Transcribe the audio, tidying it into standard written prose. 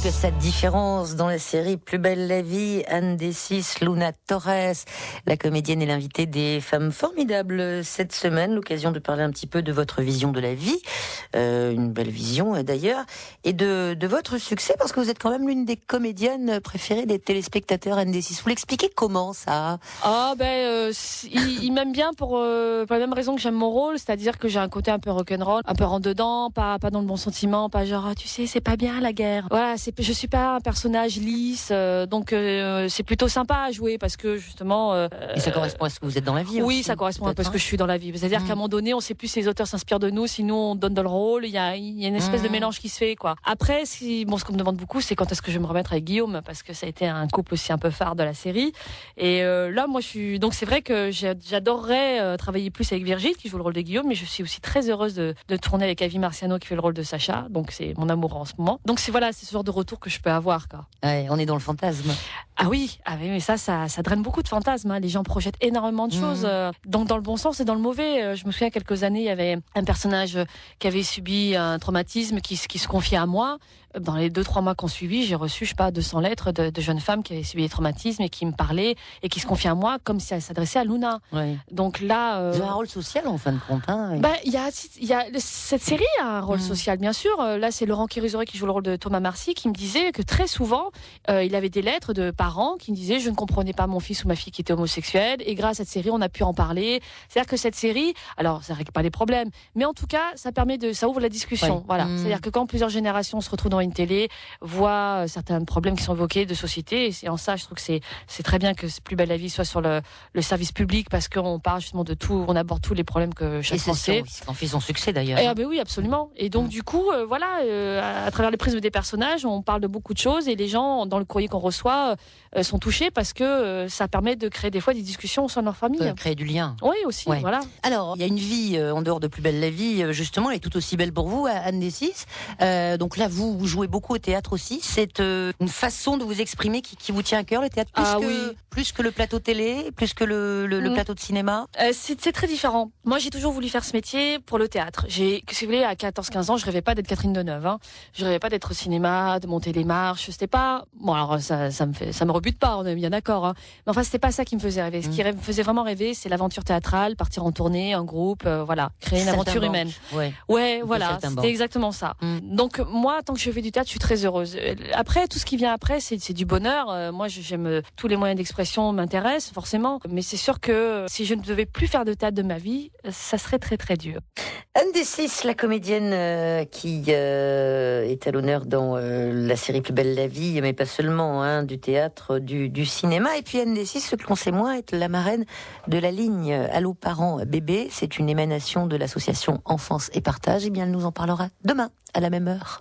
que cette différence dans la série Plus belle la vie, Anne Dessis, Luna Torres, la comédienne est l'invitée des femmes formidables cette semaine, l'occasion de parler un petit peu de votre vision de la vie, une belle vision d'ailleurs, et de votre succès, parce que vous êtes quand même l'une des comédiennes préférées des téléspectateurs, Anne Dessis. Vous l'expliquez comment ça? Il m'aime bien pour la même raison que j'aime mon rôle, c'est-à-dire que j'ai un côté un peu rock'n'roll, un peu rentre-dedans, pas dans le bon sentiment, pas genre tu sais c'est pas bien la guerre. Voilà, je suis pas un personnage lisse, donc c'est plutôt sympa à jouer parce que justement. Et ça correspond à ce que vous êtes dans la vie. Oui, aussi, ça correspond un peu à ce que je suis dans la vie. C'est-à-dire qu'à un moment donné, on sait plus si les auteurs s'inspirent de nous, si nous on donne dans le rôle. Il y a une espèce de mélange qui se fait, quoi. Après, ce qu'on me demande beaucoup, c'est quand est-ce que je vais me remettre avec Guillaume, parce que ça a été un couple aussi un peu phare de la série. Et là, moi, donc c'est vrai que j'adorerais travailler plus avec Virgile qui joue le rôle de Guillaume, mais je suis aussi très heureuse de tourner avec Avi Marciano qui fait le rôle de Sacha. Donc c'est mon amour en ce moment. Donc c'est ce genre de retour que je peux avoir, quoi. Ouais, on est dans le fantasme. Ah oui, mais ça draine beaucoup de fantasmes. Hein. Les gens projettent énormément de choses, donc dans le bon sens et dans le mauvais. Je me souviens, quelques années, il y avait un personnage qui avait subi un traumatisme qui se confiait à moi. Dans les 2-3 mois qu'on suivit, j'ai reçu, 200 lettres de jeunes femmes qui avaient subi des traumatismes et qui me parlaient et qui se confiaient à moi comme si elles s'adressaient à Luna. Ouais. Donc là, vous avez un rôle social en fin de compte. Hein. Cette série a un rôle social, bien sûr. Là, c'est Laurent Kérizoré qui joue le rôle de Thomas Marcy qui me disait que très souvent, il avait des lettres de parents qui me disaient je ne comprenais pas mon fils ou ma fille qui était homosexuelle et grâce à cette série, on a pu en parler. C'est-à-dire que cette série, alors ça règle pas les problèmes, mais en tout cas, ça ouvre la discussion. Ouais. Voilà. C'est-à-dire que quand plusieurs générations se retrouvent dans une télé, voient certains problèmes qui sont évoqués de société, et en ça, je trouve que c'est très bien que Plus belle la vie soit sur le service public parce qu'on parle justement de tout, on aborde tous les problèmes que chaque Français. En fait son succès d'ailleurs. Oui, absolument. Et donc du coup, à travers le prisme des personnages, on parle de beaucoup de choses et les gens dans le courrier qu'on reçoit sont touchés parce que ça permet de créer des fois des discussions au sein de leur famille. Créer du lien. Oui, aussi. Ouais. Voilà. Alors, il y a une vie en dehors de Plus belle la vie, justement, elle est tout aussi belle pour vous, Anne Dessis. Donc là, vous jouez beaucoup au théâtre aussi. C'est une façon de vous exprimer qui vous tient à cœur, le théâtre, plus que le plateau télé, plus que le plateau de cinéma. C'est très différent. Moi, j'ai toujours voulu faire ce métier pour le théâtre. Si vous voulez, à 14-15 ans, je rêvais pas d'être Catherine Deneuve. Hein. Je rêvais pas d'être au cinéma, de monter les marches. C'était pas. Bon, alors ça me rebute pas. On est bien d'accord. Hein. Mais enfin, c'était pas ça qui me faisait rêver. Ce qui me faisait vraiment rêver, c'est l'aventure théâtrale, partir en tournée, en groupe, créer une aventure humaine. Ouais, voilà, c'était exactement ça. Donc moi, tant que je fais du théâtre, je suis très heureuse. Après, tout ce qui vient après, c'est du bonheur. Moi, j'aime tous les moyens d'expression m'intéressent forcément, mais c'est sûr que si je ne devais plus faire de théâtre de ma vie, ça serait très très dur. Anne Dessis, la comédienne qui est à l'honneur dans la série Plus belle la vie, mais pas seulement, du théâtre, du cinéma. Et puis Anne Dessis, ce que l'on sait moins, est la marraine de la ligne Allô parents bébés. C'est une émanation de l'association Enfance et Partage. Eh bien, elle nous en parlera demain à la même heure.